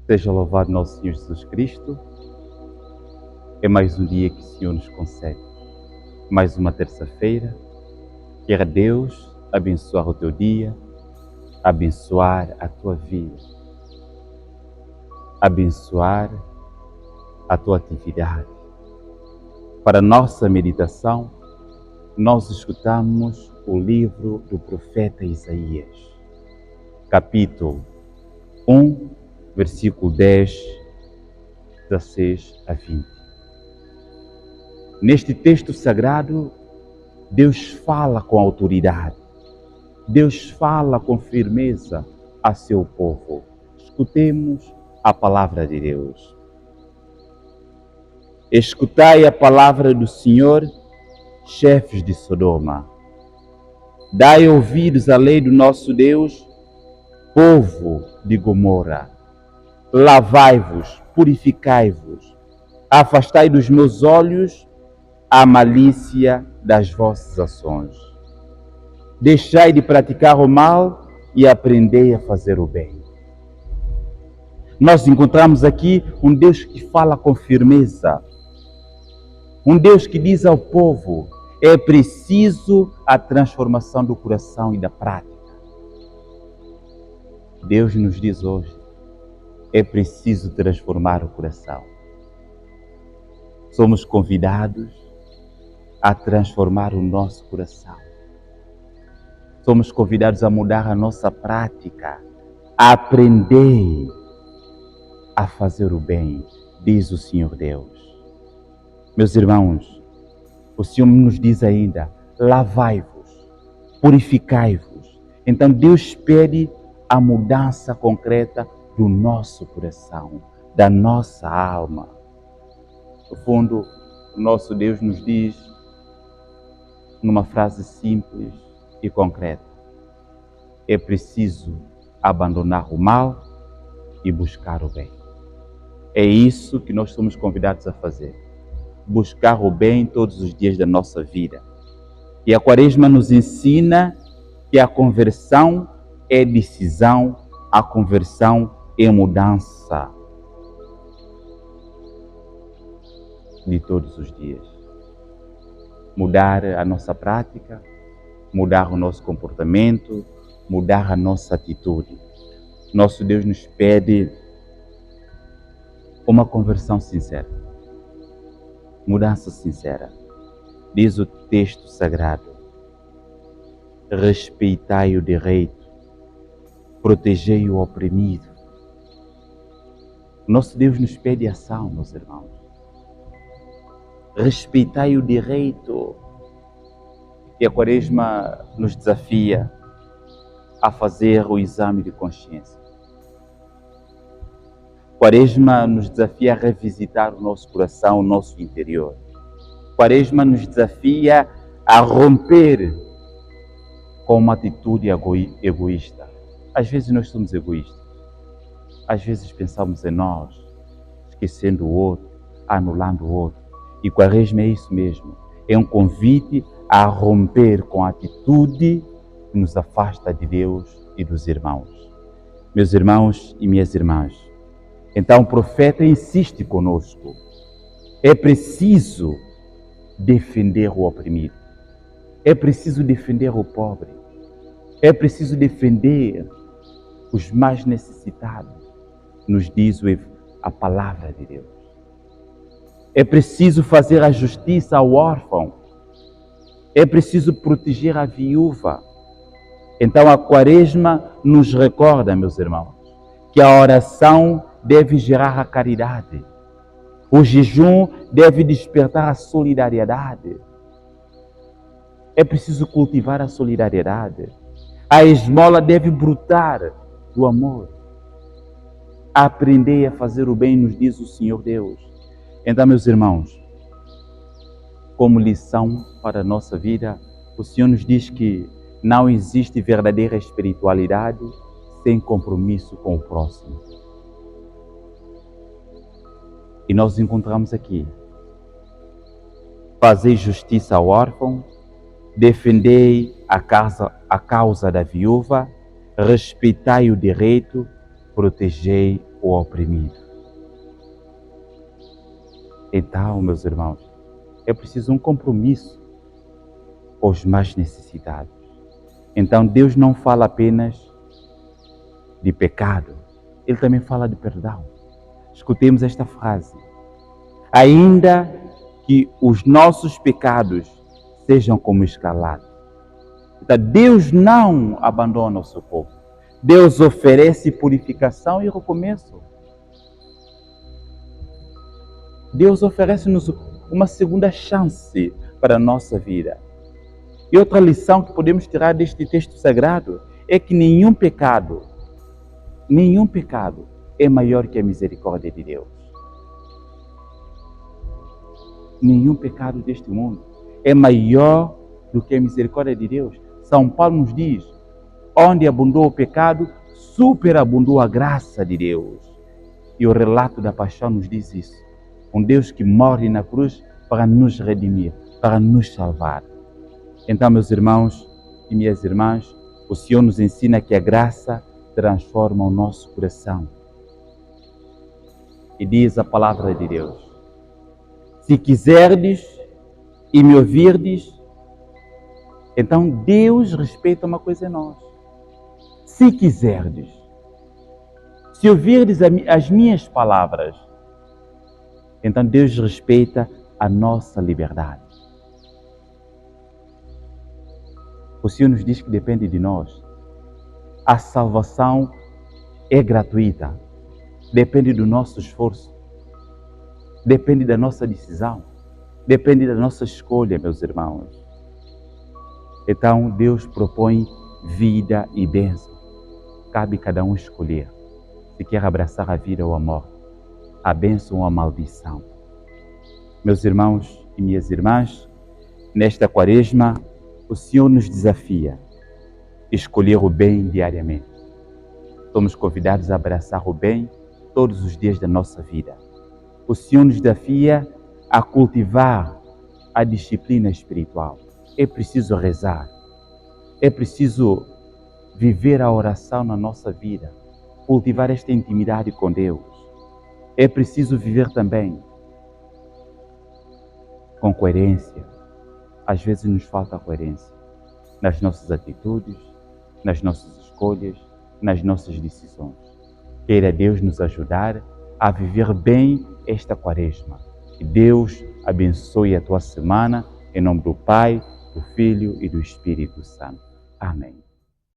Seja louvado nosso Senhor Jesus Cristo. É mais um dia que o Senhor nos concede. Mais uma terça-feira. Queira Deus abençoar o teu dia, abençoar a tua vida, abençoar a tua atividade. Para nossa meditação, nós escutamos o livro do profeta Isaías, capítulo 1, versículo 10, 16 a 20. Neste texto sagrado, Deus fala com autoridade, Deus fala com firmeza a seu povo. Escutemos a palavra de Deus. Escutai a palavra do Senhor, chefes de Sodoma. Dai ouvidos à lei do nosso Deus, povo de Gomorra. Lavai-vos, purificai-vos, afastai dos meus olhos a malícia das vossas ações. Deixai de praticar o mal e aprendei a fazer o bem. Nós encontramos aqui um Deus que fala com firmeza, um Deus que diz ao povo: é preciso a transformação do coração e da prática. Deus nos diz hoje: é preciso transformar o coração. Somos convidados a transformar o nosso coração. Somos convidados a mudar a nossa prática, a aprender a fazer o bem, diz o Senhor Deus. Meus irmãos, o Senhor nos diz ainda: lavai-vos, purificai-vos. Então Deus pede a mudança concreta do nosso coração, da nossa alma. No fundo, o nosso Deus nos diz, numa frase simples e concreta: é preciso abandonar o mal e buscar o bem. É isso que nós somos convidados a fazer. Buscar o bem todos os dias da nossa vida. E a Quaresma nos ensina que a conversão é decisão, a conversão é mudança de todos os dias. Mudar a nossa prática, mudar o nosso comportamento, mudar a nossa atitude. Nosso Deus nos pede uma conversão sincera, mudança sincera. Diz o texto sagrado: respeitai o direito, protegei o oprimido. Nosso Deus nos pede ação, meus irmãos. Respeitai o direito. E a Quaresma nos desafia a fazer o exame de consciência. Quaresma nos desafia a revisitar o nosso coração, o nosso interior. Quaresma nos desafia a romper com uma atitude egoísta. Às vezes nós somos egoístas. Às vezes pensamos em nós, esquecendo o outro, anulando o outro. E Quaresma é isso mesmo. É um convite a romper com a atitude que nos afasta de Deus e dos irmãos. Meus irmãos e minhas irmãs, então o profeta insiste conosco: é preciso defender o oprimido, é preciso defender o pobre, é preciso defender os mais necessitados, nos diz a palavra de Deus. É preciso fazer a justiça ao órfão, é preciso proteger a viúva. Então a Quaresma nos recorda, meus irmãos, que a oração deve gerar a caridade. O jejum deve despertar a solidariedade. É preciso cultivar a solidariedade. A esmola deve brotar do amor. Aprender a fazer o bem, nos diz o Senhor Deus. Então, meus irmãos, como lição para a nossa vida, o Senhor nos diz que não existe verdadeira espiritualidade sem compromisso com o próximo. E nós encontramos aqui: fazei justiça ao órfão, defendei a causa da viúva, respeitai o direito, protegei o oprimido. Então, meus irmãos, é preciso um compromisso com os mais necessitados. Então, Deus não fala apenas de pecado, Ele também fala de perdão. Escutemos esta frase: ainda que os nossos pecados sejam como escarlate. Então, Deus não abandona o seu povo. Deus oferece purificação e recomeço. Deus oferece-nos uma segunda chance para a nossa vida. E outra lição que podemos tirar deste texto sagrado é que nenhum pecado é maior que a misericórdia de Deus. Nenhum pecado deste mundo é maior do que a misericórdia de Deus. São Paulo nos diz: onde abundou o pecado, superabundou a graça de Deus. E o relato da paixão nos diz isso. Um Deus que morre na cruz para nos redimir, para nos salvar. Então, meus irmãos e minhas irmãs, o Senhor nos ensina que a graça transforma o nosso coração. E diz a palavra de Deus: se quiserdes e me ouvirdes, então Deus respeita uma coisa em nós. Se quiserdes, se ouvirdes as minhas palavras, então Deus respeita a nossa liberdade. O Senhor nos diz que depende de nós. A salvação é gratuita. Depende do nosso esforço. Depende da nossa decisão. Depende da nossa escolha, meus irmãos. Então Deus propõe vida e bênção. Cabe cada um escolher se quer abraçar a vida ou a morte, a bênção ou a maldição. Meus irmãos e minhas irmãs, nesta quaresma, o Senhor nos desafia a escolher o bem diariamente. Somos convidados a abraçar o bem todos os dias da nossa vida. O Senhor nos desafia a cultivar a disciplina espiritual. É preciso rezar. É preciso viver a oração na nossa vida. Cultivar esta intimidade com Deus. É preciso viver também com coerência. Às vezes nos falta coerência nas nossas atitudes, nas nossas escolhas, nas nossas decisões. Queira Deus nos ajudar a viver bem esta quaresma. Que Deus abençoe a tua semana, em nome do Pai, do Filho e do Espírito Santo. Amém.